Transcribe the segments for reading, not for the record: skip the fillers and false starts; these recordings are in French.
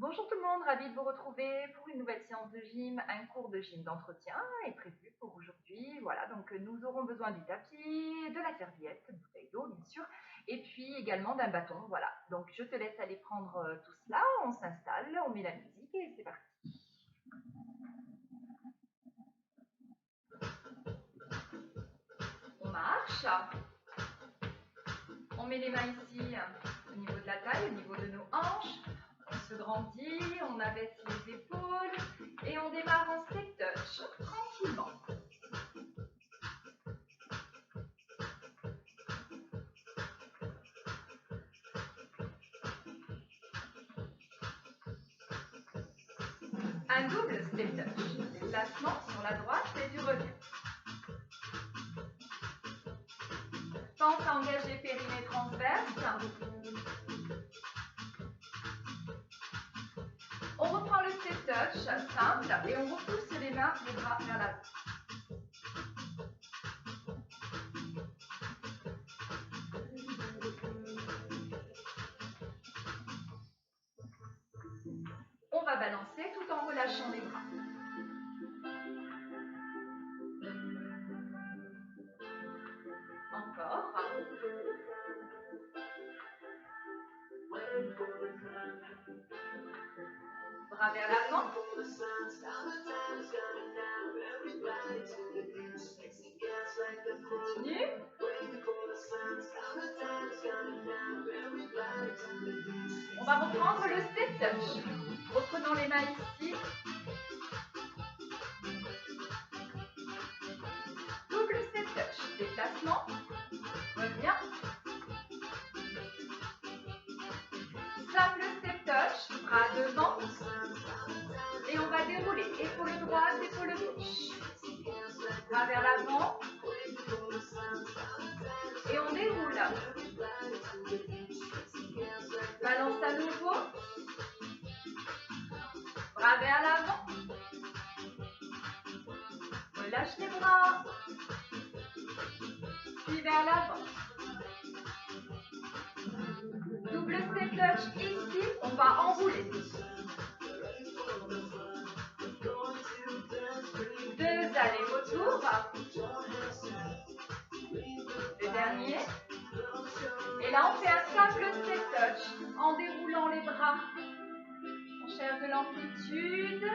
Bonjour tout le monde, ravie de vous retrouver pour une nouvelle séance de gym. Un cours de gym d'entretien est prévu pour aujourd'hui. Voilà, donc nous aurons besoin du tapis, de la serviette, une bouteille d'eau bien sûr, et puis également d'un bâton. Voilà, donc je te laisse aller prendre tout cela, on s'installe, on met la musique et c'est parti. On marche, on met les mains ici au niveau de la taille, au niveau de nos hanches. On se grandit, on abaisse les épaules et on démarre en step touch tranquillement. Un double step touch, déplacement sur la droite et tu reviens. Pense à engager périnée transverse. On reprend le step touch simple et on repousse les mains, les bras vers l'avant. On va balancer tout en relâchant les bras. Encore. Bras vers l'avant. Continue. On va reprendre le step touch. Reprenons les mains ici. Double step touch. Déplacement. Reviens. Simple step touch. Bras devant. Et on va dérouler. Épaule droite, épaule gauche. Bras vers l'avant. Et on déroule. Balance à nouveau. Bras vers l'avant. Relâche les bras. Puis vers l'avant. Double step touch ici. On va enrouler. Deux allers-retours. Le dernier. Et là, on fait un simple step touch en déroulant les bras. On cherche de l'amplitude.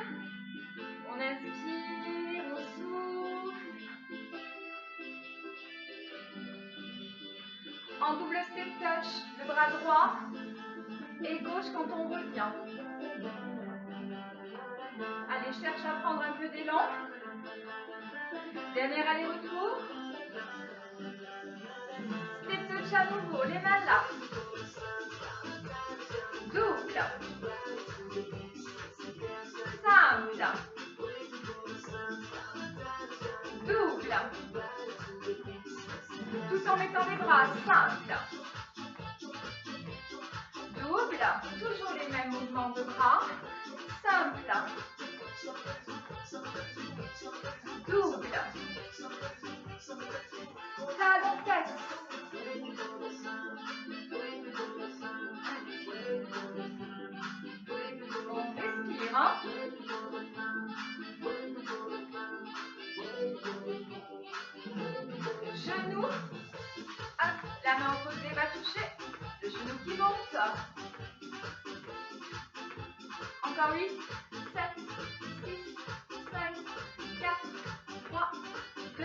On inspire, on souffle. En double step touch, le bras droit et gauche quand on revient. Allez, cherche à prendre un peu d'élan. Dernier aller-retour. Step touch à nouveau, les mains là. Double. Simple. Double. Tout en mettant les bras, simple. Double. Toujours les mêmes mouvements de bras. Simple. Double. Talon fesse. On respire. Genou. Hop, la main opposée va toucher. Le genou qui monte. Encore 8, 7, 6, 5, 4, 3, 2.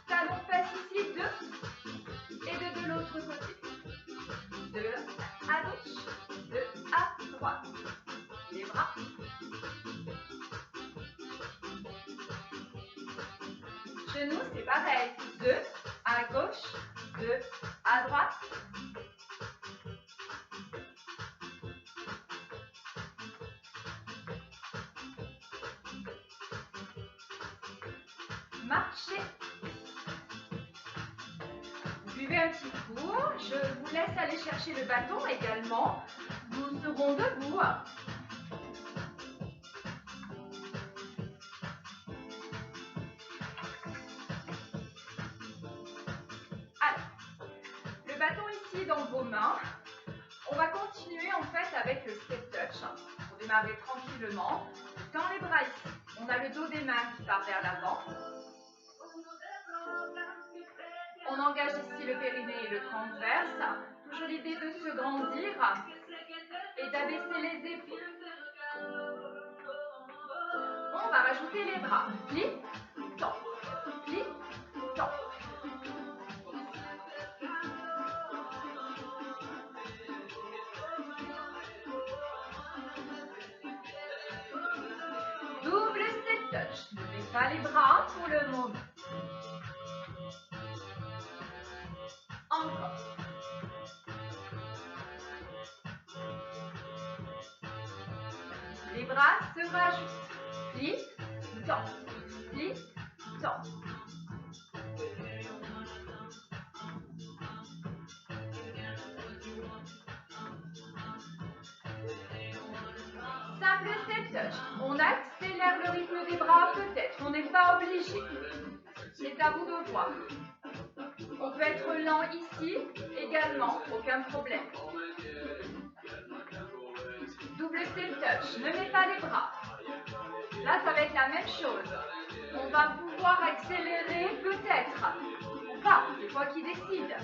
Talon fesse ici, 2. Et 2 de l'autre côté. 2 à gauche, 2 à droite. Les bras. Genoux, c'est pareil. 2 à gauche, 2 à droite. Marchez. Buvez un petit coup. Je vous laisse aller chercher le bâton également. Nous serons debout. Alors, le bâton ici dans vos mains. On va continuer en fait avec le step touch. Pour démarrer tranquillement. Tends les bras ici. On a le dos des mains qui part vers l'avant. On engage ici le périnée et le transverse. Toujours l'idée de se grandir et d'abaisser les épaules. On va rajouter les bras. Pli, tend, pli, tend. Double step touch. Ne mets pas les bras pour le moment. Encore. Les bras se rajoutent. Pli, tend, pli, tend. Simple step touch. On accélère le rythme des bras peut-être. On n'est pas obligé. C'est à vous de voir. On peut être lent ici également, aucun problème. Double step touch, ne mets pas les bras. Là, ça va être la même chose. On va pouvoir accélérer peut-être, ou pas, c'est toi qui décides.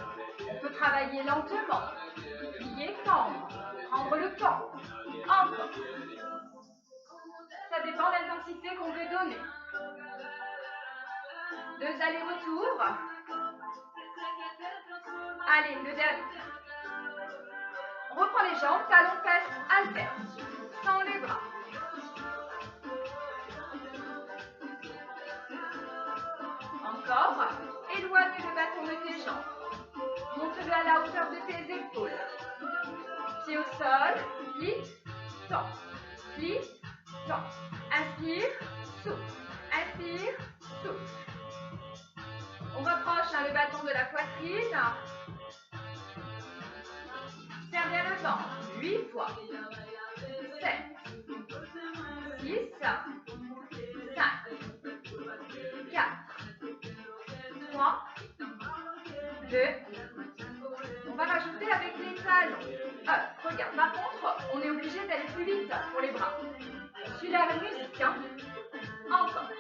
On peut travailler lentement, plier, tendre, prendre le temps. Encore. Ça dépend de l'intensité qu'on veut donner. 2 allers-retours. Allez, le dernier. On reprend les jambes, talons, fesses, alterne. Sans les bras. Encore. Éloigne le bâton de tes jambes. Monte-le à la hauteur de tes épaules. Pied au sol. Plie, tend. Plie, tend. Inspire, souffle. Inspire, souffle. On rapproche le bâton de la poitrine. Serre bien le ventre. 8 fois. 7, 6, 5, 4, 3, 2. On va rajouter avec les talons. Regarde, par contre, on est obligé d'aller plus vite pour les bras. On suit la musique. Hein. Encore.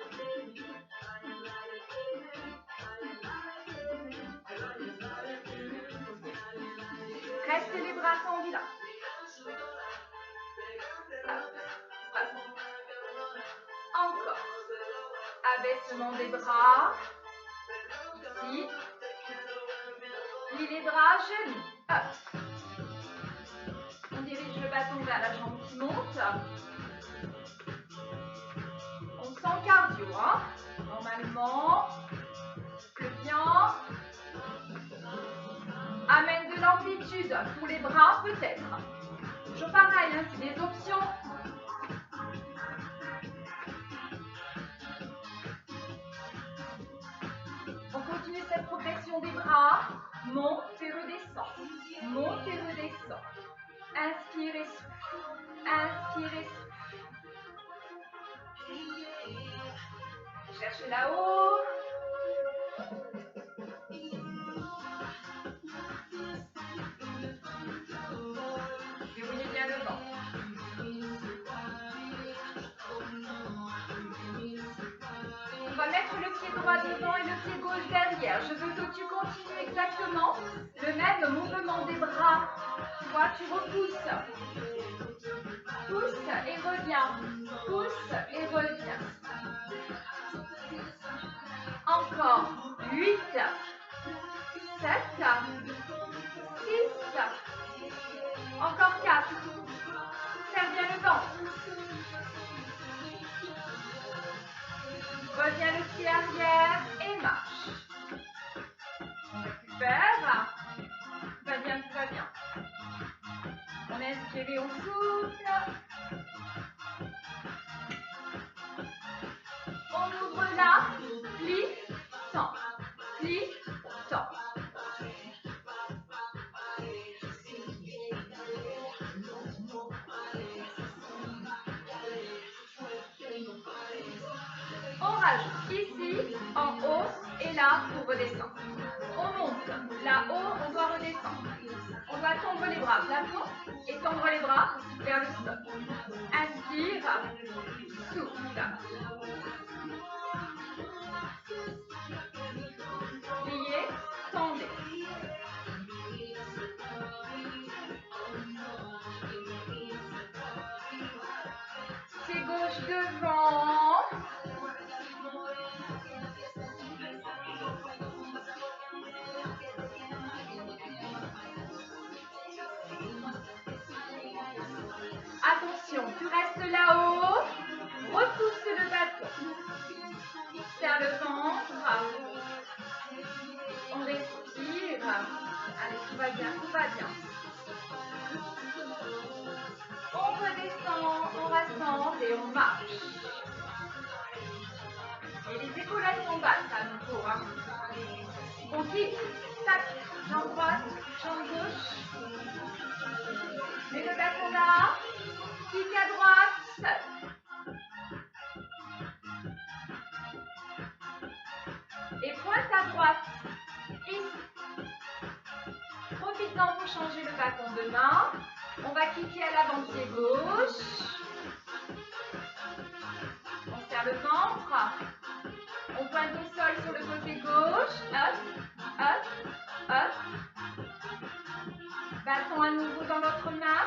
Reste les bras tendus là. Encore. Abaissement des bras. Ici. Plie les bras, genoux. Hop. On dirige le bâton vers la jambe qui monte. On sent cardio, hein. Normalement. C'est bien. Amène de l'amplitude pour les bras, peut-être. Toujours pareil, hein, c'est des options. On continue cette progression des bras. Monte et redescend. Monte et redescend. Inspire et souffle. Inspire et souffle. Cherche là-haut. Déroulez bien le ventre. On va mettre le pied droit devant et le pied gauche derrière. Je veux que tu continues exactement le même mouvement des bras. Tu vois, tu repousses. Pousse et reviens. Pousse et reviens. Encore. 8, 7, 6. Encore 4. Serre bien le ventre. Reviens le pied arrière et marche. On récupère. Tout va bien, tout va bien. On inspire et on souffle. On ouvre là. Plie, tend. Plie, tend. On rajoute ici, en haut et là pour redescendre. On monte, là-haut, on doit redescendre. On doit tendre les bras plafond et tendre les bras vers le sol. Inspire. inspire, souffle. Pliez, tendez. Pied gauche devant. Attention, tu restes là-haut. Repousse le bâton. Serre le ventre. On respire. Allez, tout va bien, tout va bien. On redescend, on rassemble et on marche. Et les épaulettes sont basses à nouveau. Hein. On quitte, tac, jambe droite, jambe gauche. Et le bâton là, kick à droite. Et pointe à droite. Ici. Profitons pour changer le bâton de main. On va kicker à l'avant pied gauche. On serre le ventre. On pointe au sol sur le côté gauche. Hop, hop, hop. Bâton à nouveau dans l'autre main.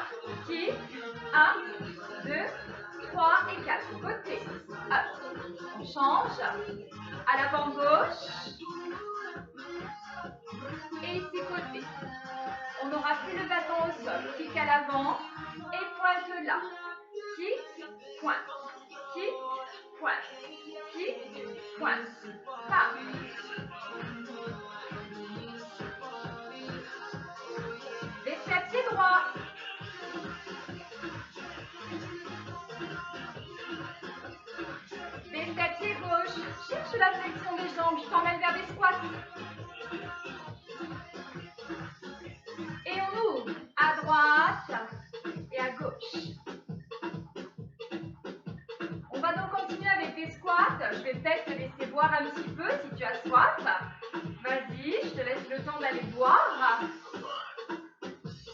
Kick. 1, 2, 3 et 4. Côté. Hop. On change. À l'avant gauche. Et ici côté. On n'aura plus le bâton au sol. Kick à l'avant et pointe là. Kick, pointe. Kick, pointe. Kick, pointe. Pas. Laissez à pied droit. Laissez à pied gauche. Cherche la flexion des jambes. Je t'emmène vers des squats. Et on ouvre à droite et à gauche. On va donc continuer avec des squats. Je vais peut-être te laisser boire un petit peu si tu as soif. Vas-y, je te laisse le temps d'aller boire.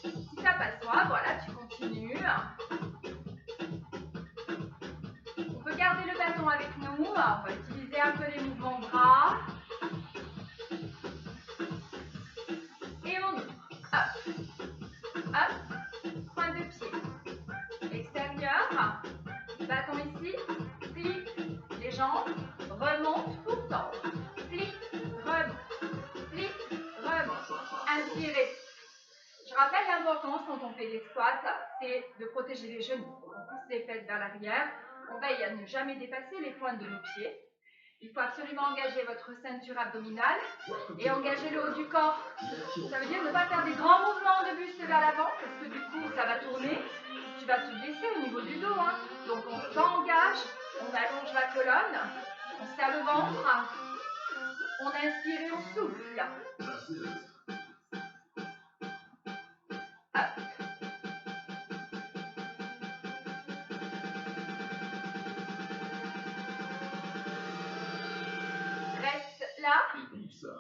Si tu n'as pas soif, voilà, tu continues. On peut garder le bâton avec nous. On va utiliser un peu les mouvements de bras. Et on ouvre. Hop. Hop. Point de pied. Extérieur. Bâton ici. Plie. Les jambes. Remonte pour tendre. Plie. Remonte. Plie. Remonte. Inspirez. Je rappelle l'importance quand on fait des squats, c'est de protéger les genoux. On pousse les fesses vers l'arrière. On veille à ne jamais dépasser les pointes de nos pieds. Il faut absolument engager votre ceinture abdominale et engager le haut du corps. Ça veut dire ne pas faire des grands mouvements de buste vers l'avant parce que du coup ça va tourner. Tu vas te blesser au niveau du dos. Hein. Donc on s'engage, on allonge la colonne, on serre le ventre, on inspire et on souffle. Hop. Reste là,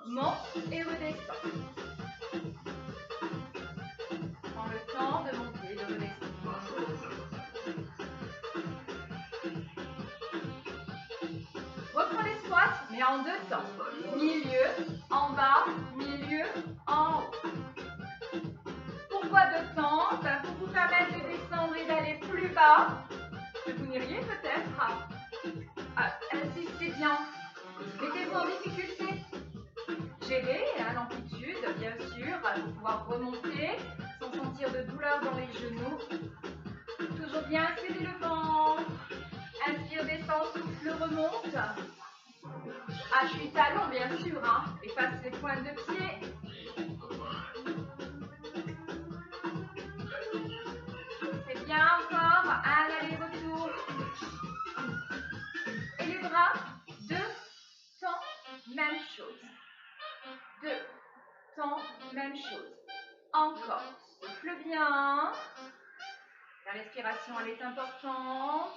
monte et redescends. Prends le temps de monter et de redescendre. Reprends les squats, mais en deux temps. Milieu, en bas, milieu, en haut. Pourquoi deux temps? Pour vous permettre de descendre et d'aller plus bas. Que vous n'iriez peut-être. Insistez bien. Mettez-vous en difficulté. Gérez l'amplitude, bien sûr, pour pouvoir remonter sans sentir de douleur dans les genoux. Toujours bien, serrez le ventre. Inspire, descend, souffle, remonte. Appuie-talon, bien sûr, hein. Efface les pointes de pied. C'est bien encore. Un aller-retour. Et les bras, deux temps, même chose. Deux temps, même chose. Encore. Souffle bien. La respiration, elle est importante.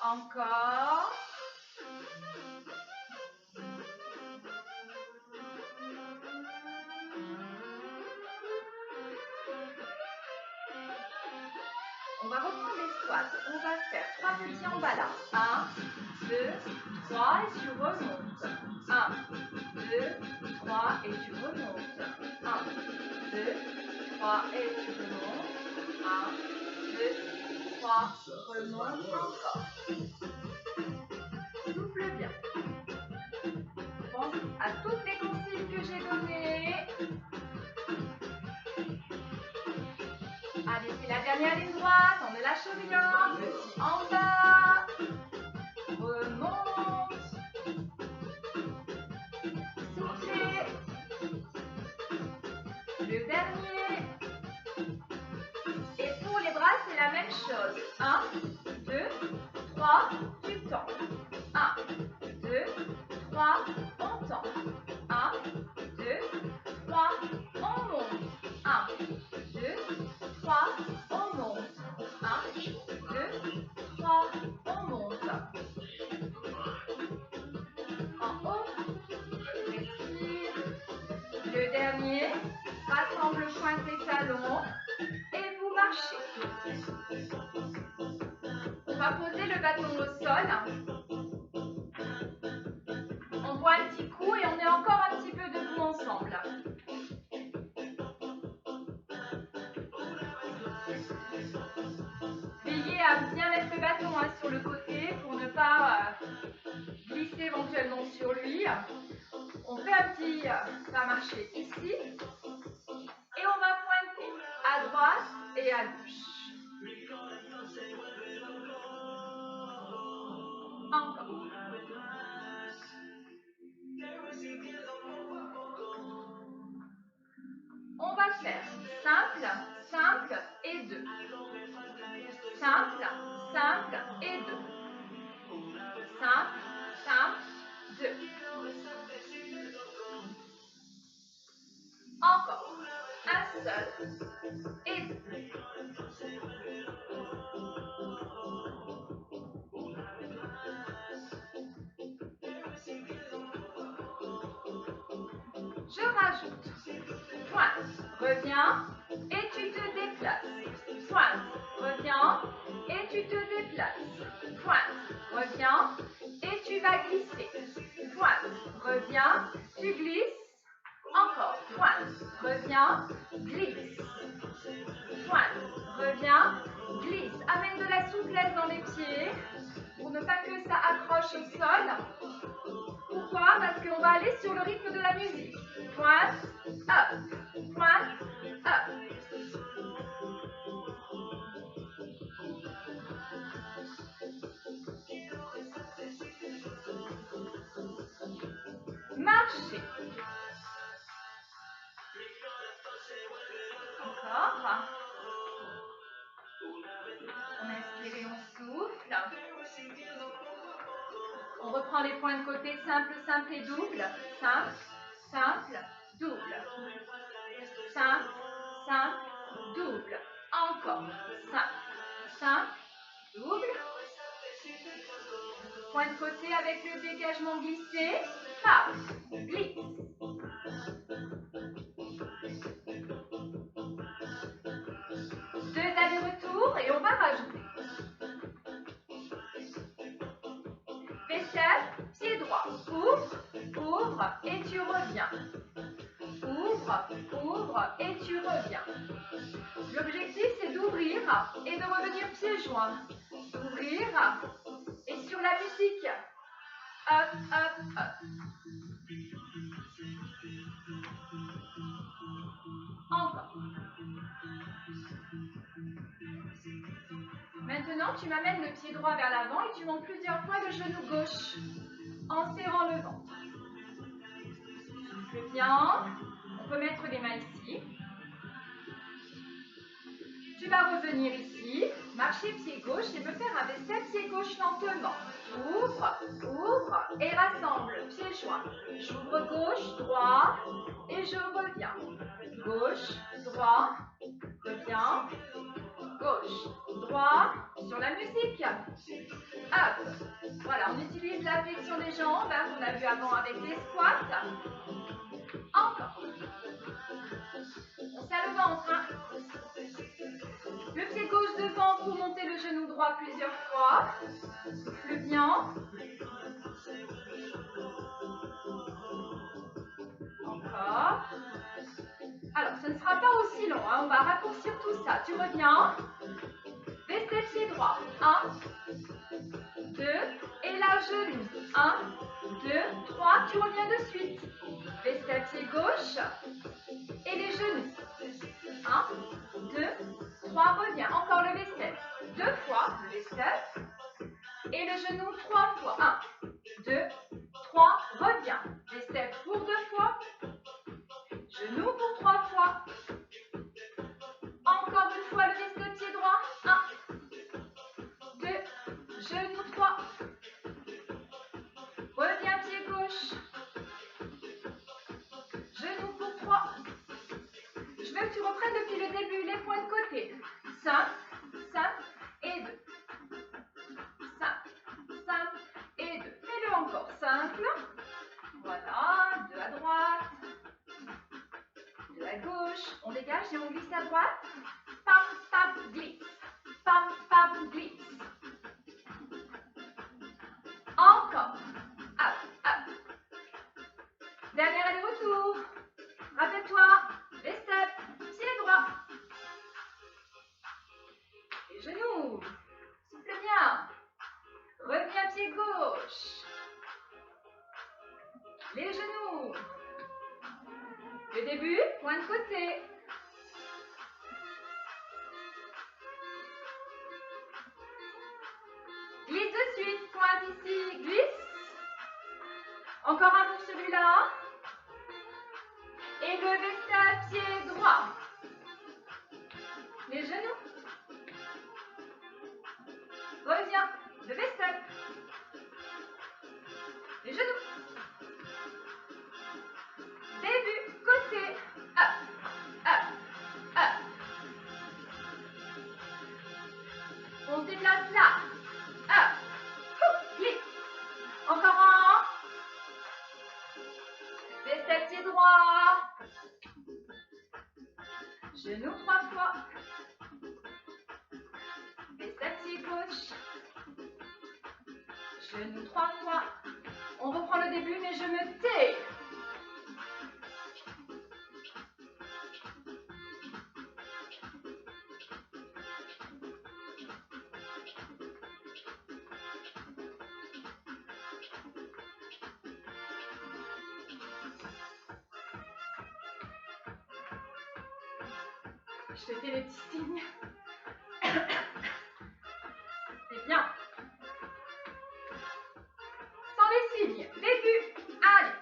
Encore. On va reprendre les squats. On va faire 3 petits en bas là. 1, 2, 3 et tu remontes. 1, 2, 3 et tu remontes. 1, 2, 3 et tu remontes. 1, 2, 3, remonte encore. Souffle bien. Pense à toutes les consignes que j'ai données. Allez, c'est la dernière ligne droite, on ne lâche rien. Petit en bas. Remonte. Soufflez. Le dernier. Et pour les bras, c'est la même chose. 1, 2, 3, tu tends. 1, 2, 3, on tend. 1, 2, 3, on monte. 1, 2, 3, on monte. 1, 2, 3, on monte. En haut, respire. Le dernier, rassemble pointe et talons et vous marchez. On va poser le bâton au sol. On voit un petit coup et on est encore un petit peu debout ensemble. Veillez à bien mettre le bâton sur le côté pour ne pas glisser éventuellement sur lui. On fait un petit pas marcher ici et on va pointer à droite et à gauche. Encore. On va faire simple, simple et 2. Simple, simple et 2. Simple, simple, 2. Encore. Un seul et 2. Je rajoute. Pointe, reviens et tu te déplaces. Pointe, reviens et tu te déplaces. Pointe, reviens et tu vas glisser. Pointe, reviens, tu glisses. Encore. Pointe, reviens, glisse. Pointe, reviens, glisse. Amène de la souplesse dans les pieds pour ne pas que ça accroche au sol. Pourquoi? Parce qu'on va aller sur le rythme de la musique. Pointe, up, pointe, up. Marchez. Encore. On inspire et on souffle. On reprend les points de côté simple, simple et double. Simple, simple, double. Simple, simple, double. Encore. Simple, simple, double. Point de côté avec le dégagement glissé. Passe, glisse. Deux allers-retours et on va rajouter. Vaisselle, pied droit. Ouvre, ouvre et tu reviens. Ouvre, ouvre et tu reviens. L'objectif c'est d'ouvrir et de revenir pieds joints. D'ouvrir et sur la musique. Up, up, up. Encore. Maintenant, tu m'amènes le pied droit vers l'avant et tu montes plusieurs fois le genou gauche en serrant le ventre. Souffle bien. On peut mettre les mains ici. Tu vas revenir ici, marcher pied gauche et me faire un vaisselle pied gauche lentement. Ouvre, ouvre et rassemble, pieds joints. J'ouvre gauche, droit et je reviens. Gauche, droit, reviens. Gauche, droit, sur la musique. Up. Voilà, on utilise la flexion des jambes, qu'on a vu avant avec les squats. Encore. On serre le ventre. Le pied gauche devant temps pour monter le genou droit plusieurs fois. Souffle bien. Encore. Alors, ce ne sera pas aussi long, hein. On va raccourcir tout ça. Tu reviens. Vestet pied droit. 1, 2. Et là, genou. 1, 2, 3. Tu reviens de suite. Vestet pied gauche. Et les genoux. 1, 2, 3. Reviens. Encore le vestet. 2 fois. Le vestet. Et le genou 3 fois. 1, 2, 3. Reviens. Vestet pour 2 fois. Genou pour 3 fois. Encore une fois le vestet pied droit. 1, 2, genou 3. Reviens pied gauche. Genou pour 3. Je veux que tu reprennes depuis le début les points de côté. 5, 5 et 2. 5, 5 et 2. Fais-le encore. 5. Voilà. 2 à droite. 2 à gauche. On dégage et on glisse à droite. Pam, pam, glisse. Pam, pam, glisse. Encore. Up, up. Dernier aller-retour. Rappelle-toi. Les steps. Pied droit. Les genoux. Souffle bien. Reviens pied gauche. Les genoux. Le début, point de côté. Glisse de suite, pointe ici, glisse. Encore un pour celui-là. Et le vestet à pied droit. Les genoux. Reviens, le vestet. Les genoux. Début, côté. Up, up, up. On se déplace là. Up. Glisse. Encore un. Vestet pied droit. Genou 3 fois. Vestet pied gauche. Genou 3 fois. On reprend le début, mais je me tais. Je te fais les petits signes. C'est bien. Sans les signes. Début. Allez.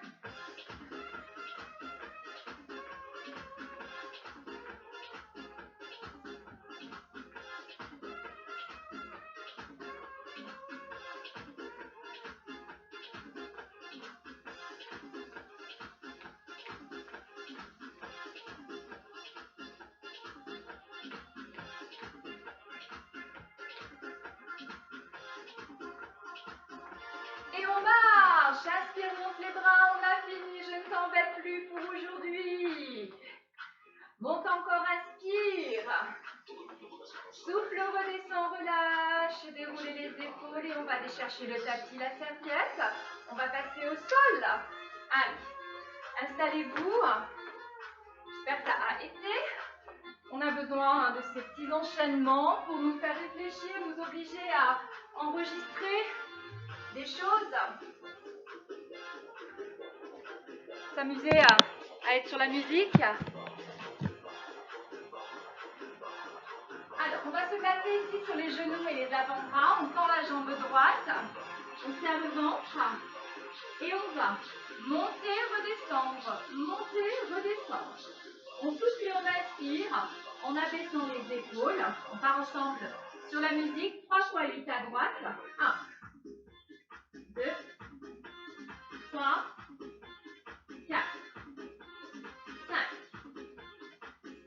Et on marche. Inspire, monte les bras. On a fini. Je ne t'embête plus pour aujourd'hui. Monte encore, inspire. Souffle, redescend, relâche. Déroulez les épaules et on va aller chercher le tapis, la serviette. On va passer au sol. Allez, installez-vous. J'espère que ça a été. On a besoin de ces petits enchaînements pour nous faire réfléchir, nous obliger à enregistrer des choses. S'amuser à être sur la musique. Alors, on va se placer ici sur les genoux et les avant-bras. On tend la jambe droite. On serre le ventre. Et on va monter, redescendre. Monter, redescendre. On souffle et on inspire en abaissant les épaules. On part ensemble sur la musique. 3 fois 8 à droite. 1, 2, 3, 4, 5,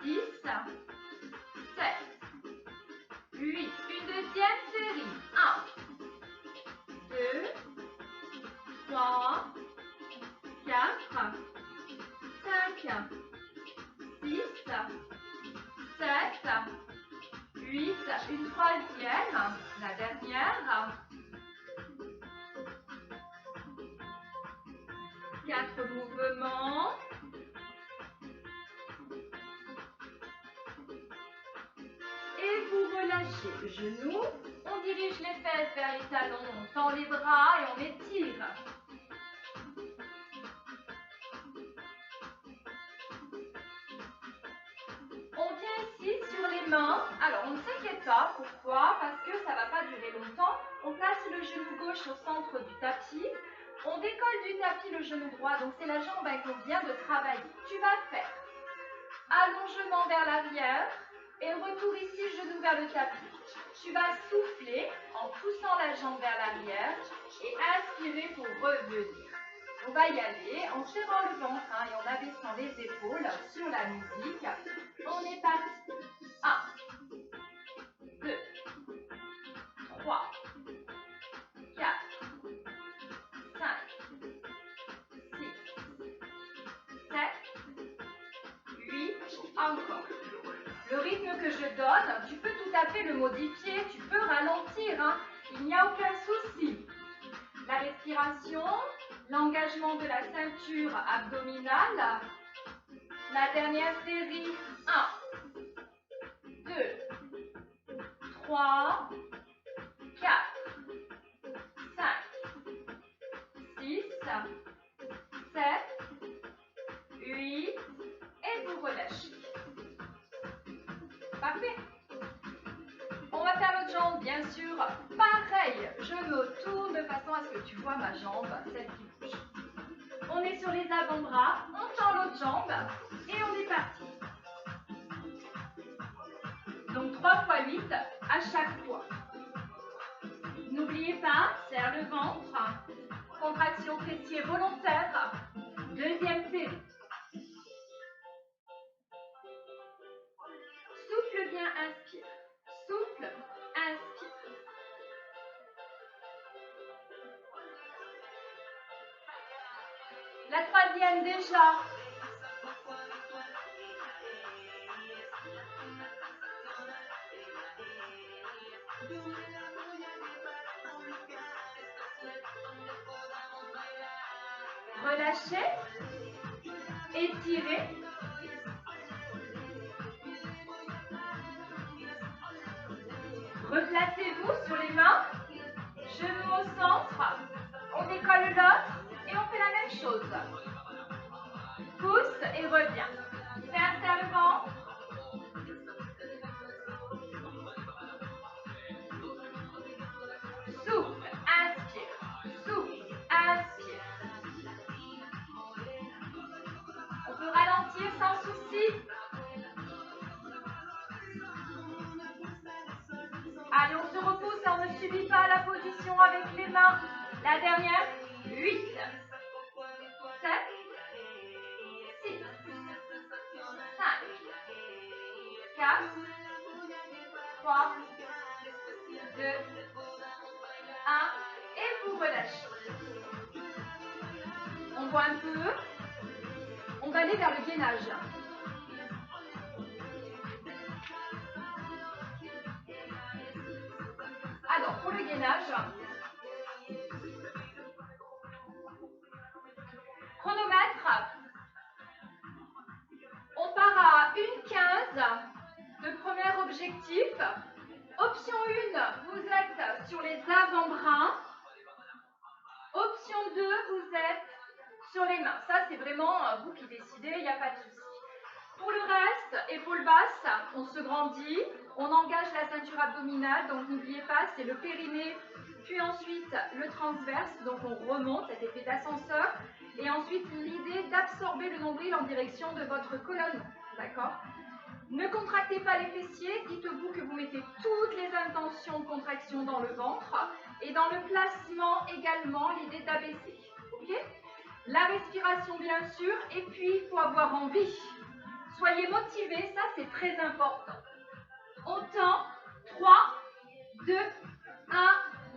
6, 7, 8. Une deuxième série. 1, 2, 3, 4, 5, 6, 7, 8. Une Une troisième, la dernière. 4 mouvements. Et vous relâchez le genou. On dirige les fesses vers les talons. On tend les bras et on étire. On vient ici sur les mains. Alors, on ne s'inquiète pas. Pourquoi? Parce que ça ne va pas durer longtemps. On place le genou gauche au centre du tapis. On décolle du tapis le genou droit. Donc, c'est la jambe qu'on vient de travailler. Tu vas faire allongement vers l'arrière et retour ici, genou vers le tapis. Tu vas souffler en poussant la jambe vers l'arrière et inspirer pour revenir. On va y aller en serrant le ventre et en abaissant les épaules sur la musique. On est parti. 1, 2, 3, 4, 5, 6, 7, 8, encore. Le rythme que je donne, tu peux tout à fait le modifier, tu peux ralentir, il n'y a aucun souci. La respiration, l'engagement de la ceinture abdominale. La dernière série, 1, 2, 3, 4, 5, 6, 7, 8, et vous relâchez. Parfait. On va faire l'autre jambe, bien sûr. Pareil, je me tourne de façon à ce que tu vois ma jambe, celle qui bouge. On est sur les avant-bras, on tend l'autre jambe et on est parti. Donc 3 fois 8 à chaque fois. N'oubliez pas, serre le ventre. Contraction fessier volontaire. Deuxième série. Souffle bien, inspire. Souffle, inspire. La troisième déjà. Relâchez. Étirez. Replacez-vous sur les mains. Genou au centre. On décolle l'autre et on fait la même chose. Pousse et reviens. Serre le ventre. Souffle, inspire. Souffle, inspire. On peut ralentir sans souci. Allez, on se repousse et on ne subit pas la position avec les mains. La dernière, 8, 7, 6, 5, 4, 3, 2, 1, et vous relâchez. On voit un peu. On va aller vers le gainage. Alors, pour le gainage, chronomètre, on part à 1,15 de premier objectif. Option 1, vous êtes sur les avant-bras. Option 2, vous êtes sur les mains. Ça, c'est vraiment vous qui décidez, il n'y a pas de souci. Pour le reste, épaules basses, on se grandit, on engage la ceinture abdominale, donc n'oubliez pas, c'est le périnée, puis ensuite le transverse, donc on remonte, cet effet d'ascenseur, et ensuite l'idée d'absorber le nombril en direction de votre colonne, d'accord? Ne contractez pas les fessiers, dites-vous que vous mettez toutes les intentions de contraction dans le ventre, et dans le placement également, l'idée d'abaisser, ok? La respiration bien sûr, et puis il faut avoir envie. Soyez motivés, ça c'est très important. On tend, 3, 2, 1,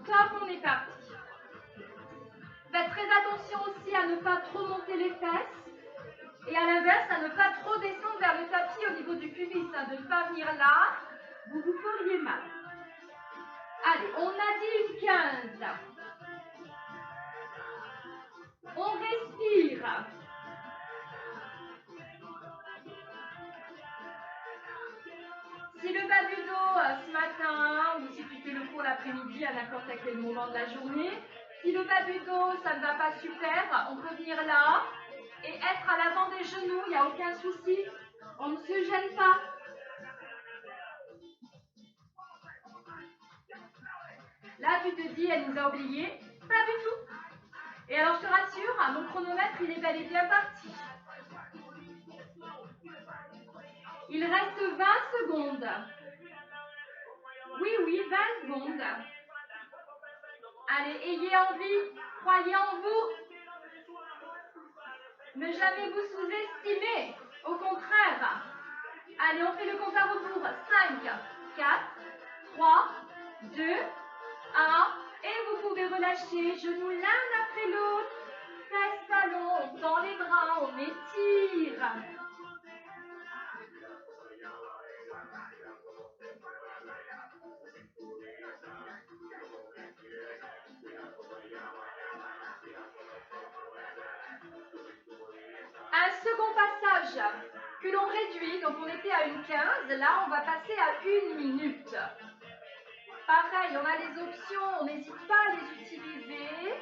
top, on est parti. Faites très attention aussi à ne pas trop monter les fesses et à l'inverse, à ne pas trop descendre vers le tapis au niveau du pubis, de ne pas venir là, vous vous feriez mal. 15. On respire. Si le bas du dos ce matin, ou si tu fais le cours l'après-midi à n'importe quel moment de la journée, si le bas du dos, ça ne va pas super, on peut venir là et être à l'avant des genoux, il n'y a aucun souci. On ne se gêne pas. Là, tu te dis, elle nous a oubliés. Pas du tout. Et alors, je te rassure, mon chronomètre, il est bel et bien parti. Il reste 20 secondes. Oui, 20 secondes. Allez, ayez envie, croyez en vous. Ne jamais vous sous-estimer. Au contraire. Allez, on fait le compte à rebours. 5, 4, 3, 2, 1. Et vous pouvez relâcher, genoux l'un après l'autre. Fesses, talons, on tend les bras, on étire. Un second passage que l'on réduit, donc on était à une 15, là on va passer à 1 minute. Pareil, on a les options, on n'hésite pas à les utiliser.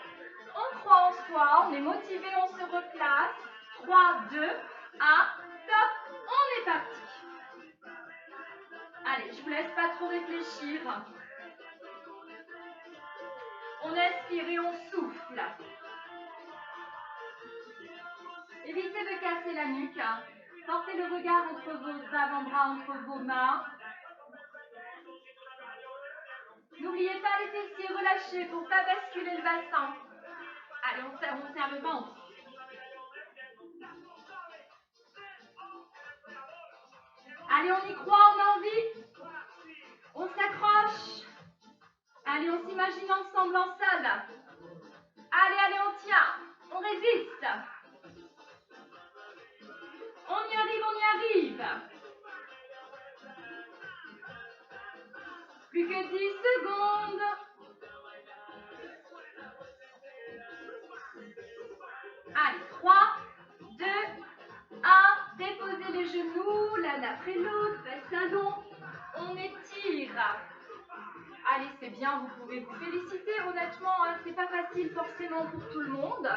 On croit en soi, on est motivé, on se replace. 3, 2, 1, top, on est parti. Allez, je vous laisse pas trop réfléchir. On inspire et on souffle. Évitez de casser la nuque. Portez le regard entre vos avant-bras, entre vos mains. N'oubliez pas les fessiers relâchés pour ne pas basculer le bassin. Allez, on serre le ventre. Allez, on y croit, on a envie. On s'accroche. Allez, on s'imagine ensemble en salle. Allez, on tient. On résiste. On y arrive, on y arrive. Plus que 10 secondes. Allez, 3, 2, 1. Déposez les genoux l'un après l'autre. Fesses talons. On étire. Allez, c'est bien, vous pouvez vous féliciter. Honnêtement, hein, c'est pas facile forcément pour tout le monde.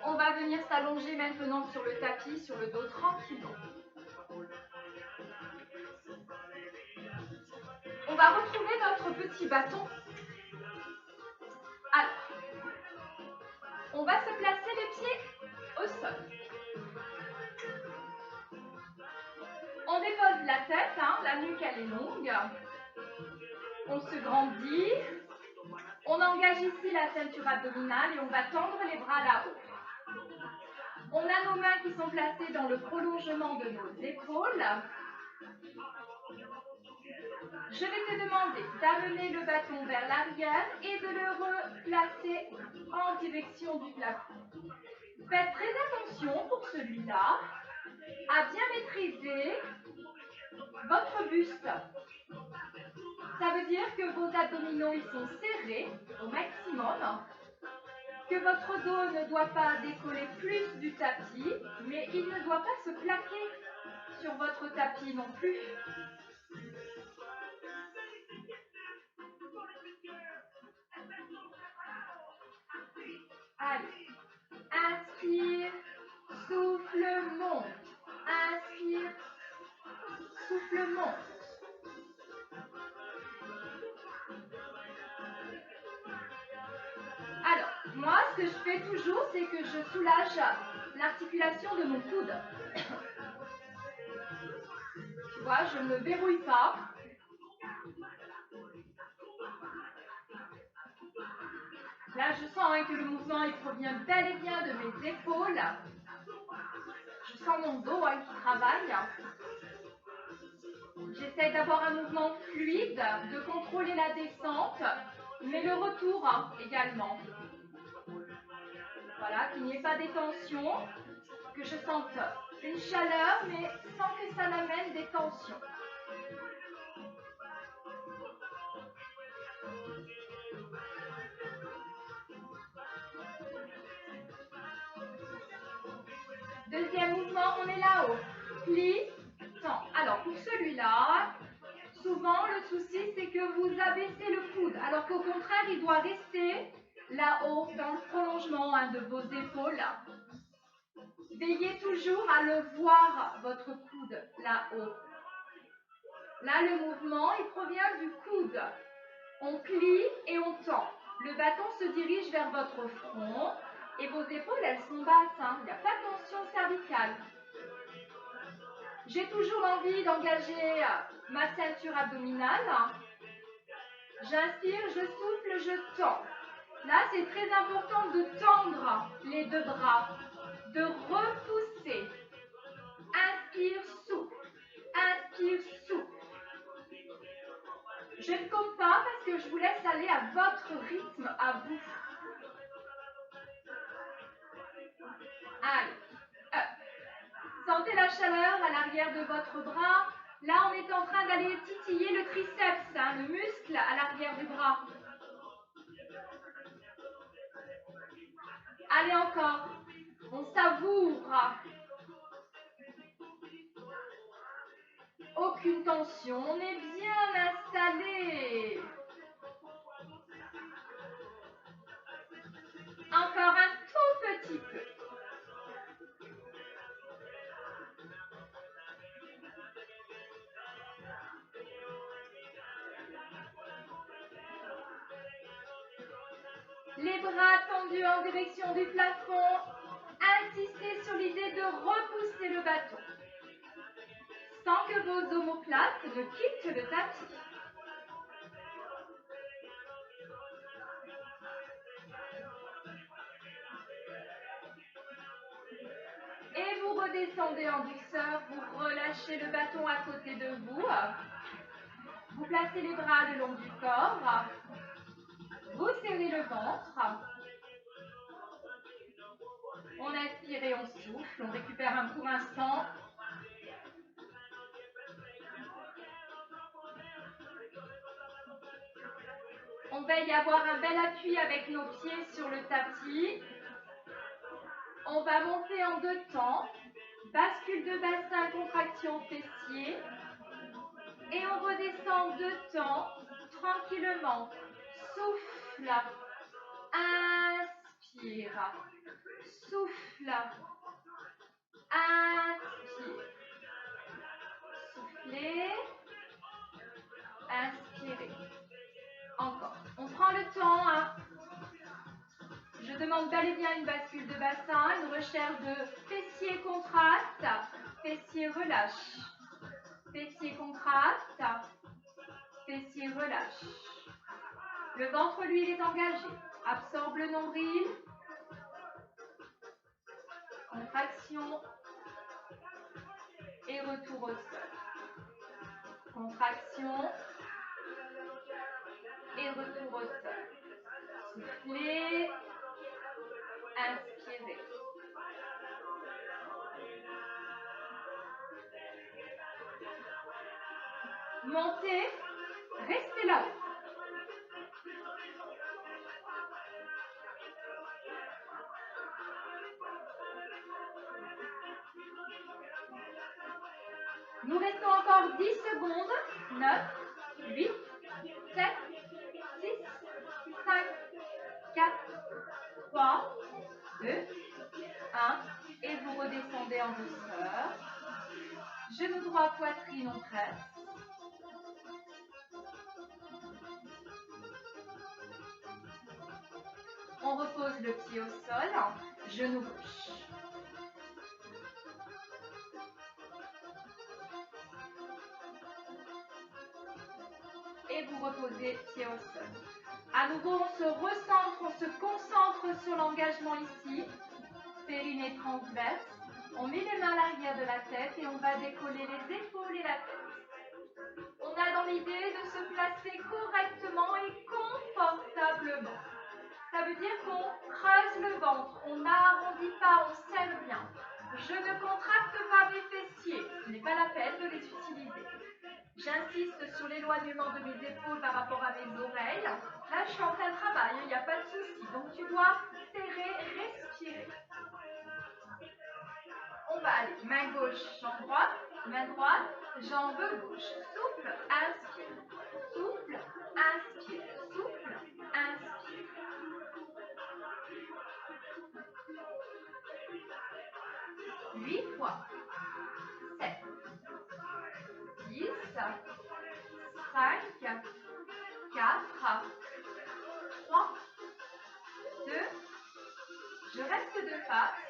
On va venir s'allonger maintenant sur le tapis, sur le dos tranquillement. On va retrouver notre petit bâton. Alors, on va se placer les pieds au sol. On dépose la tête, hein, la nuque elle est longue. On se grandit. On engage ici la ceinture abdominale et on va tendre les bras là-haut. On a nos mains qui sont placées dans le prolongement de nos épaules. Je vais te demander d'amener le bâton vers l'arrière et de le replacer en direction du plafond. Faites très attention pour celui-là à bien maîtriser votre buste. Ça veut dire que vos abdominaux ils sont serrés au maximum, que votre dos ne doit pas décoller plus du tapis, mais il ne doit pas se plaquer sur votre tapis non plus. Allez, inspire, souffle, monte. Inspire, souffle, monte. Alors, moi, ce que je fais toujours, c'est que je soulage l'articulation de mon coude. Tu vois, je ne verrouille pas. Là, je sens que le mouvement il provient bel et bien de mes épaules. Je sens mon dos qui travaille. J'essaie d'avoir un mouvement fluide, de contrôler la descente, mais le retour également. Voilà, qu'il n'y ait pas des tensions, que je sente une chaleur, mais sans que ça n'amène des tensions. Deuxième mouvement, on est là-haut. Plie, tend. Alors pour celui-là, souvent le souci c'est que vous abaissez le coude, alors qu'au contraire il doit rester là-haut dans le prolongement de vos épaules. Veillez toujours à le voir, votre coude là-haut. Là le mouvement il provient du coude. On plie et on tend. Le bâton se dirige vers votre front et vos épaules elles sont basses, il n'y a pas de tension cervicale. J'ai toujours l'envie d'engager ma ceinture abdominale. J'inspire, je souffle, je tends. Là, c'est très important de tendre les deux bras, de repousser. Inspire, souffle. Inspire, souffle. Je ne compte pas parce que je vous laisse aller à votre rythme, à vous. Allez, up. Sentez la chaleur à l'arrière de votre bras. Là, on est en train d'aller titiller le triceps, le muscle à l'arrière du bras. Allez encore. On savoure. Aucune tension. On est bien installé. Encore un tout petit peu. Les bras tendus en direction du plafond. Insistez sur l'idée de repousser le bâton, sans que vos omoplates ne quittent le tapis. Et vous redescendez en douceur, vous relâchez le bâton à côté de vous. Vous placez les bras le long du corps. Vous serrez le ventre. On inspire et on souffle. On récupère un court instant. On veille à avoir un bel appui avec nos pieds sur le tapis. On va monter en deux temps. Bascule de bassin, contraction fessier. Et on redescend deux temps, tranquillement. Souffle. Inspire. Souffle. Inspire. Soufflez. Inspirez. Encore. On prend le temps. Je demande bel et bien une bascule de bassin, une recherche de fessier contraste, fessier relâche. Fessier contraste, fessier relâche. Le ventre, lui, il est engagé. Absorbe le nombril. Contraction. Et retour au sol. Contraction. Et retour au sol. Soufflez. Inspirez. Montez. Restez là-haut. Nous restons encore 10 secondes. 9, 8, 7, 6, 5, 4, 3, 2, 1. Et vous redescendez en douceur. Genou droit, poitrine, on presse. On repose le pied au sol. Genou gauche. Et vous reposez pied au sol. À nouveau, on se recentre, on se concentre sur l'engagement ici. Périnée transverse. On met les mains à l'arrière de la tête et on va décoller les épaules et la tête. On a dans l'idée de se placer correctement et confortablement. Ça veut dire qu'on creuse le ventre, on n'arrondit pas, on serre bien. Je ne contracte pas mes fessiers, ce n'est pas la peine de les utiliser. J'insiste sur l'éloignement de mes épaules par rapport à mes oreilles. Là, je suis en plein travail, il n'y a pas de souci. Donc, tu dois serrer, respirer. jambe. Allez, main gauche, jambe droite, main droite, jambe gauche. Souffle, inspire. Souffle, inspire. Souffle, inspire. 8 fois. 7, 10, 5, 4, 3, 2, je reste de face,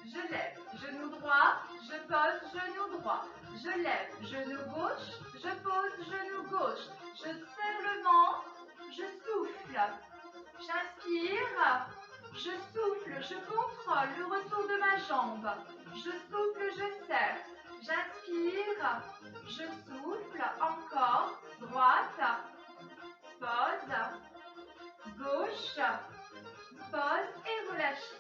je lève, genou droit, je pose, genou droit, je lève, genou gauche, je pose, genou gauche, je serre le ventre, je souffle, j'inspire, je souffle, je contrôle le retour de ma jambe, je souffle, je serre, j'inspire, je souffle, encore, droite, pose, gauche, pose et relâchez.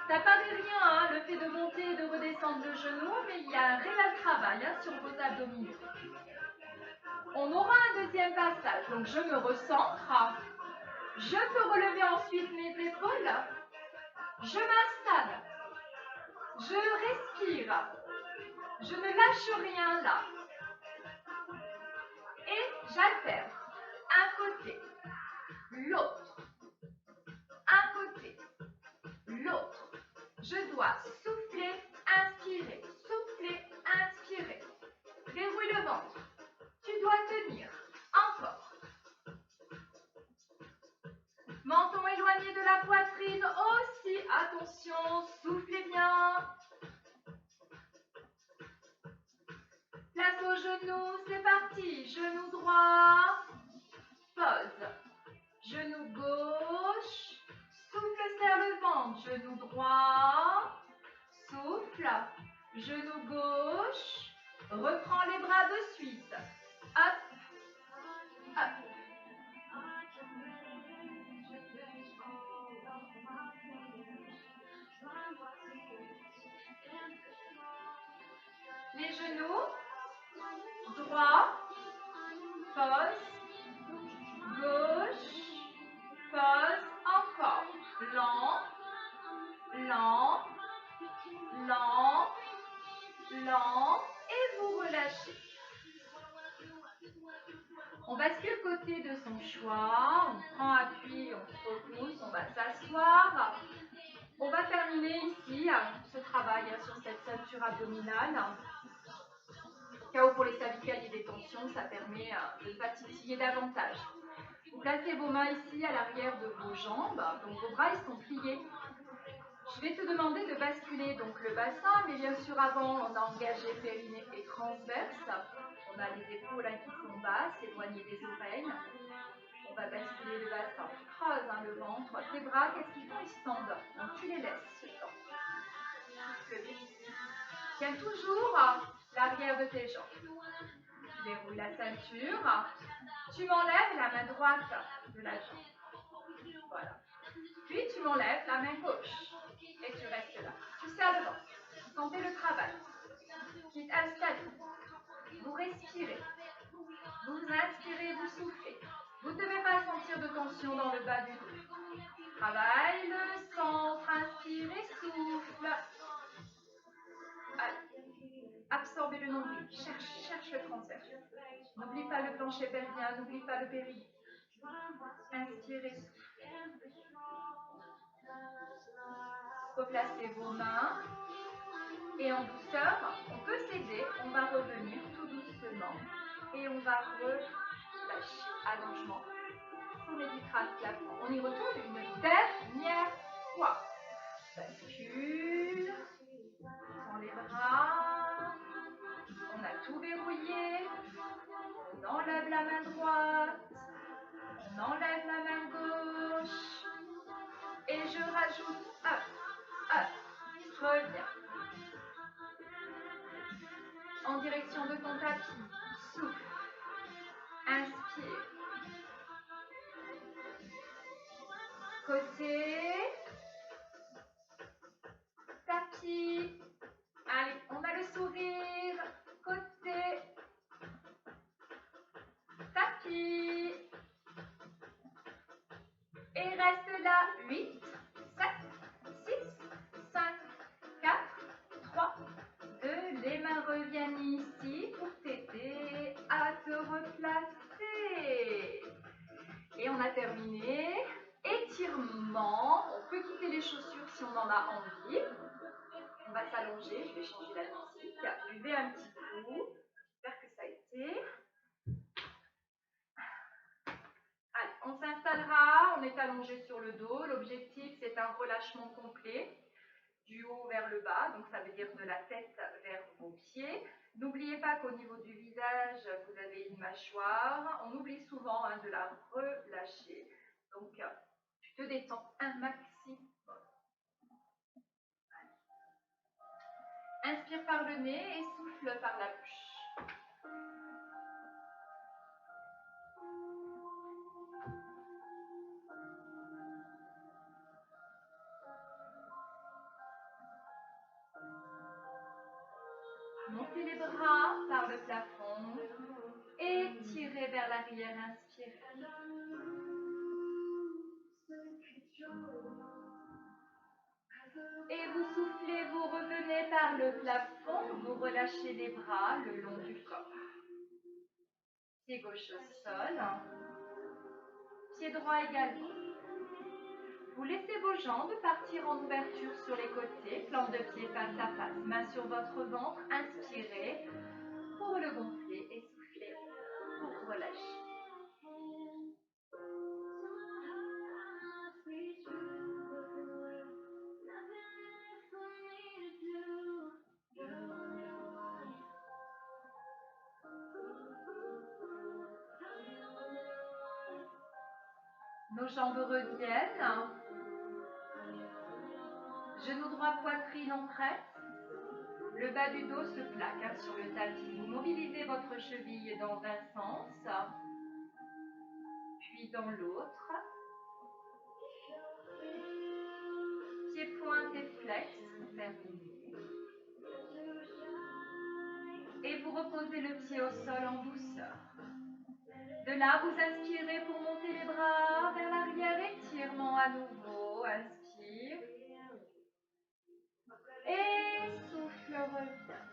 Ça paraît rien, hein, le fait de monter et de redescendre le genou, mais il y a un réel travail sur vos abdominaux. On aura un deuxième passage, donc je me recentre. Je peux relever ensuite mes épaules. Je m'installe. Je respire. Je ne lâche rien là. Et j'alterne. Un côté, l'autre. Un côté, l'autre. Je dois souffler, inspirer. Souffler, inspirer. Déroule le ventre. Tu dois tenir. Encore. Menton éloigné de la poitrine aussi. Attention, soufflez bien. Place au genou, c'est parti. Genou droit, pose. Genou gauche, souffle, serre le ventre. Genou droit, souffle. Genou gauche, reprends les bras de suite. Hop, hop. Les genoux, droit, pose, gauche, pose, encore. Lent, lent, lent, lent, et vous relâchez. On bascule côté de son choix, on prend appui, on se repousse, on va s'asseoir. On va terminer ici ce travail sur cette ceinture abdominale. KO pour les cervicales et des tensions, ça permet de ne pas titiller davantage. Vous placez vos mains ici à l'arrière de vos jambes, donc vos bras ils sont pliés. Je vais te demander de basculer donc le bassin, mais bien sûr avant on a engagé périnée et transverse. On a les épaules qui sont basses, éloignées des oreilles. On va basculer le bassin. Tu creuses le ventre. Tes bras, qu'est-ce qu'ils font? Ils se tendent. Donc tu les laisses se tendre. Souffle bien. Tiens toujours l'arrière de tes jambes. Tu déroules la ceinture. Tu m'enlèves la main droite de la jambe. Voilà. Puis tu m'enlèves la main gauche. Et tu restes là. Tu serres le ventre. Sentez le travail. Quitte installez. Vous respirez. Vous inspirez, vous soufflez. Vous ne devez pas sentir de tension dans le bas du dos. Travaille le centre, inspirez, souffle. Allez. Absorbez le nombril. Cherche le transverse. N'oublie pas le plancher pelvien, n'oublie pas le périnée. Inspirez, souffle. Replacez vos mains. Et en douceur, on peut s'aider. On va revenir tout doucement. Et on va relâcher. Allongement. On évitera le plafond. On y retourne une dernière fois. Bascule. Dans les bras. On a tout verrouillé. On enlève la main droite. On enlève la main gauche. Et je rajoute. Hop, hop. Reviens. En direction de ton tapis. Souffle. Inspire. Côté. Tapis. Allez, on a le sourire. Côté. Tapis. Et reste là. 8, reviennent ici pour t'aider à te replacer. Et on a terminé. Étirement. On peut quitter les chaussures si on en a envie. On va s'allonger. Je vais changer la musique. Buvez un petit coup. J'espère que ça étire. Allez, on s'installera. On est allongé sur le dos. L'objectif, c'est un relâchement complet. Du haut vers le bas, donc ça veut dire de la tête vers vos pieds. N'oubliez pas qu'au niveau du visage, vous avez une mâchoire. On oublie souvent de la relâcher. Donc, tu te détends un maximum. Inspire par le nez et souffle par la bouche. Montez les bras par le plafond et tirez vers l'arrière, inspirez. Et vous soufflez, vous revenez par le plafond, vous relâchez les bras le long du corps. Pied gauche au sol, pied droit également. Vous laissez vos jambes partir en ouverture sur les côtés, plante de pied face à face, main sur votre ventre, inspirez pour le gonfler et soufflez pour relâcher. Nos jambes reviennent. Genou droit, poitrine en presse. Le bas du dos se plaque sur le tapis. Vous mobilisez votre cheville dans un sens, puis dans l'autre. Pied pointe et flex, terminé. Et vous reposez le pied au sol en douceur. De là, vous inspirez pour monter les bras vers l'arrière, étirement à nouveau. Inspire. Et souffle, revient.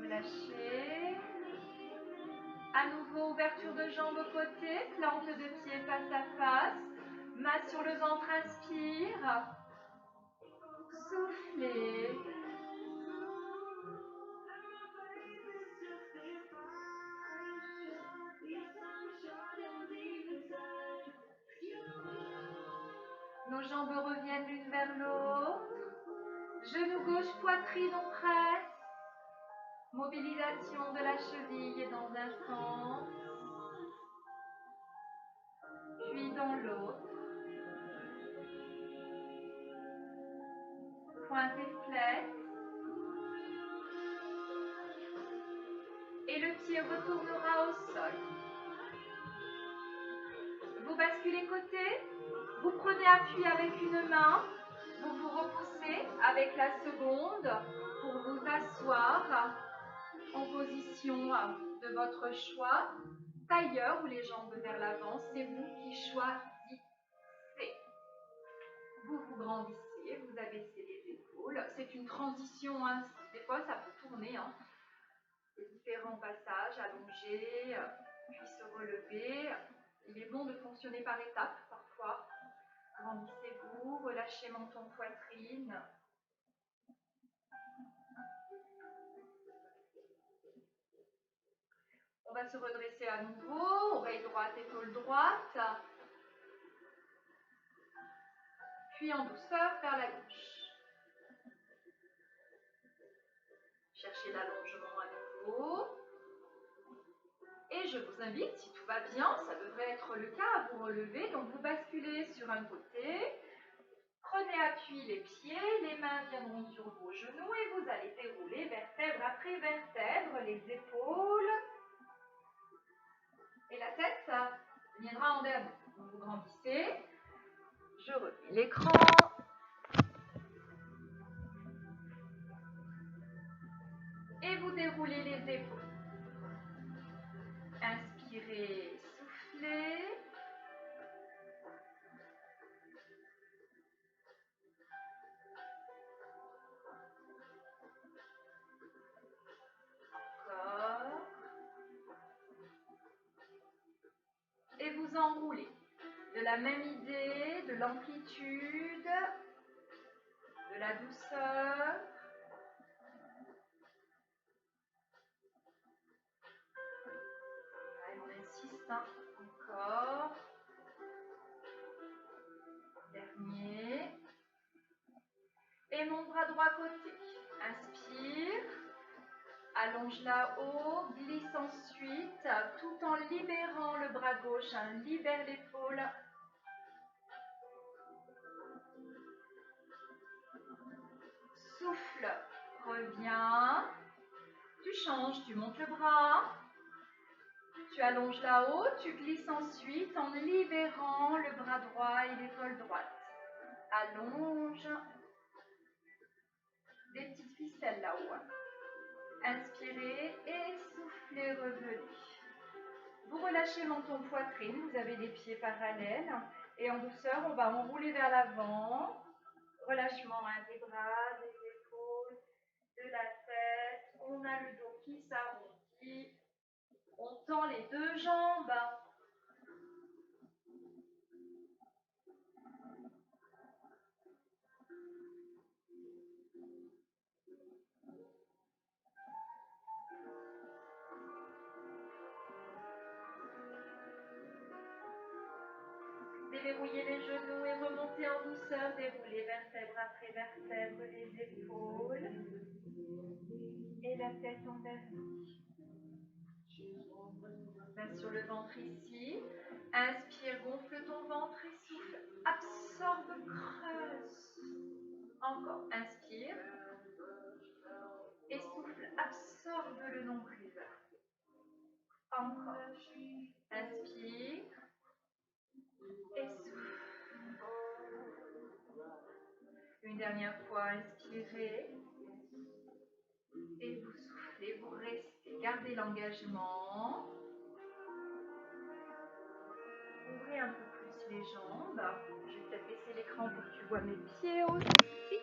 Relâchez. À nouveau, ouverture de jambes aux côtés, plante de pied face à face. Main sur le ventre, inspire. Soufflez. Nos jambes reviennent l'une vers l'autre. Genou gauche, poitrine en presse. Mobilisation de la cheville dans un sens, puis dans l'autre. Pointe et flex. Et le pied retournera au sol. Vous basculez côté. Vous prenez appui avec une main. Vous vous repoussez avec la seconde pour vous asseoir en position de votre choix. Tailleur ou les jambes vers l'avant, c'est vous qui choisissez. Vous vous grandissez, vous abaissez les épaules. C'est une transition, des fois ça peut tourner. Les différents passages, allonger, puis se relever. Il est bon de fonctionner par étapes parfois. Grandissez-vous, relâchez menton, poitrine. On va se redresser à nouveau, oreille droite, épaule droite. Puis en douceur vers la gauche. Cherchez l'allongement à nouveau. Et je vous invite, si tout va bien, ça devrait être le cas, à vous relever. Donc vous basculez sur un côté. Prenez appui les pieds, les mains viendront sur vos genoux et vous allez dérouler vertèbre après vertèbre, les épaules. Et la tête, ça viendra en dernier. Vous grandissez. Je remets l'écran. Et vous déroulez les épaules. Inspirez, soufflez. vous enroulez. De la même idée, de l'amplitude, de la douceur. Allez, on insiste, hein. Encore. Dernier. Et mon bras droit côté. Inspire. Allonge là-haut. Glisse ensuite, tout en libérant le bras gauche. Libère l'épaule. Souffle. Reviens. Tu changes, tu montes le bras. Tu allonges là-haut, tu glisses ensuite en libérant le bras droit et l'épaule droite. Allonge. Des petites ficelles là-haut. Inspirez et soufflez, revenez. Vous relâchez menton poitrine, vous avez les pieds parallèles. Et en douceur, on va enrouler vers l'avant. Relâchement des bras, des épaules, de la tête. On a le dos qui s'arrondit. On tend les deux jambes. Déverrouillez les genoux et remontez en douceur. Déroulez vertèbre après vertèbre les épaules et la tête envers vous. Main sur le ventre ici. Inspire, gonfle ton ventre et souffle. Absorbe, creuse. Encore. Inspire. Et souffle. Absorbe le nombril. Encore. Inspire. Et souffle. Une dernière fois, inspirez. Et vous soufflez, vous restez. Gardez l'engagement. Ouvrez un peu plus les jambes. Je vais peut-être baisser l'écran pour que tu vois mes pieds aussi.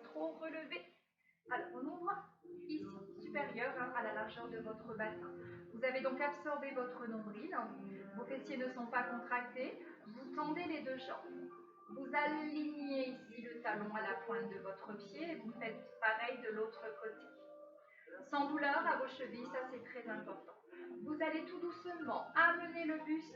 Trop relevé. Alors, on ouvre ici, supérieur à la largeur de votre bassin. Vous avez donc absorbé votre nombril. Vos fessiers ne sont pas contractés. Vous tendez les deux jambes. Vous alignez ici le talon à la pointe de votre pied et vous faites pareil de l'autre côté. Sans douleur à vos chevilles, ça c'est très important. Vous allez tout doucement amener le buste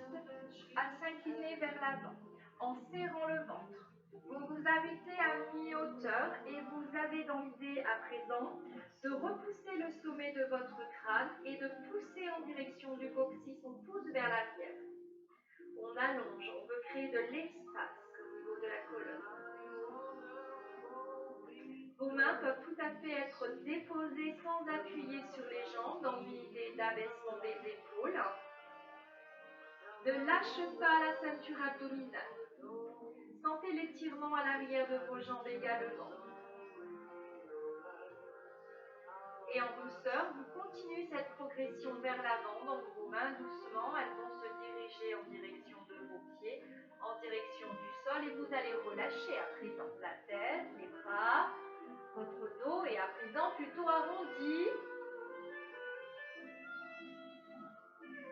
à s'incliner vers l'avant en serrant le ventre. Vous vous arrêtez à mi-hauteur et vous avez dans l'idée à présent de repousser le sommet de votre crâne et de pousser en direction du coccyx. On pousse vers l'arrière. On allonge, on veut créer de l'espace au niveau de la colonne. Vos mains peuvent tout à fait être déposées sans appuyer sur les jambes dans une idée d'abaissement des épaules. Ne lâchez pas la ceinture abdominale. Sentez l'étirement à l'arrière de vos jambes également. Et en douceur, vous continuez cette progression vers l'avant. Donc vos mains doucement, elles vont se diriger en direction de vos pieds, en direction du sol. Et vous allez relâcher à présent la tête, les bras, votre dos et à présent plutôt arrondi.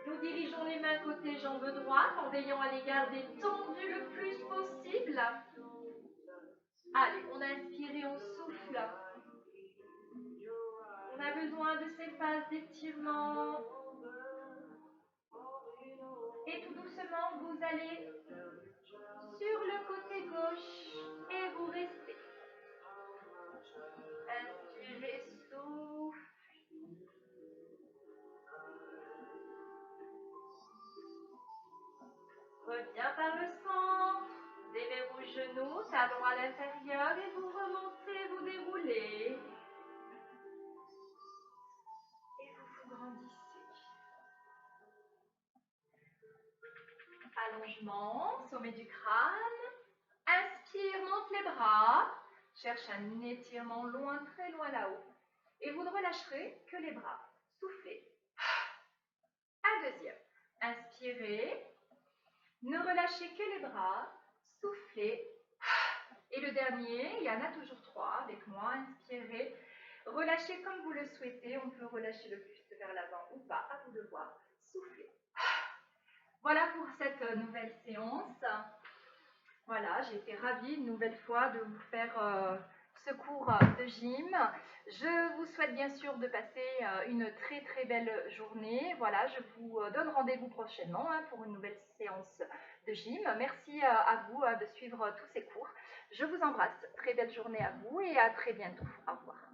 Nous dirigeons les mains côté jambe droite en veillant à les garder tendues le plus possible. Allez, on inspire et on souffle. On a besoin de ces phases d'étirement. Et tout doucement, vous allez sur le côté gauche et vous restez. Inspirez, souffle. Reviens par le centre. Déverrouille genoux, talons à l'intérieur et vous remontez, vous déroulez. Et vous grandissez. Allongement, sommet du crâne. Inspire, monte les bras. Cherche un étirement loin, très loin là-haut. Et vous ne relâcherez que les bras. Soufflez. Un deuxième. Inspirez. Ne relâchez que les bras. Soufflez. Et le dernier, il y en a toujours 3 avec moi. Inspirez. Relâchez comme vous le souhaitez. On peut relâcher le buste vers l'avant ou pas. À vous de voir. Soufflez. Voilà pour cette nouvelle séance. Voilà, j'ai été ravie une nouvelle fois de vous faire ce cours de gym. Je vous souhaite bien sûr de passer une très très belle journée. Voilà, je vous donne rendez-vous prochainement pour une nouvelle séance de gym. Merci à vous de suivre tous ces cours. Je vous embrasse. Très belle journée à vous et à très bientôt. Au revoir.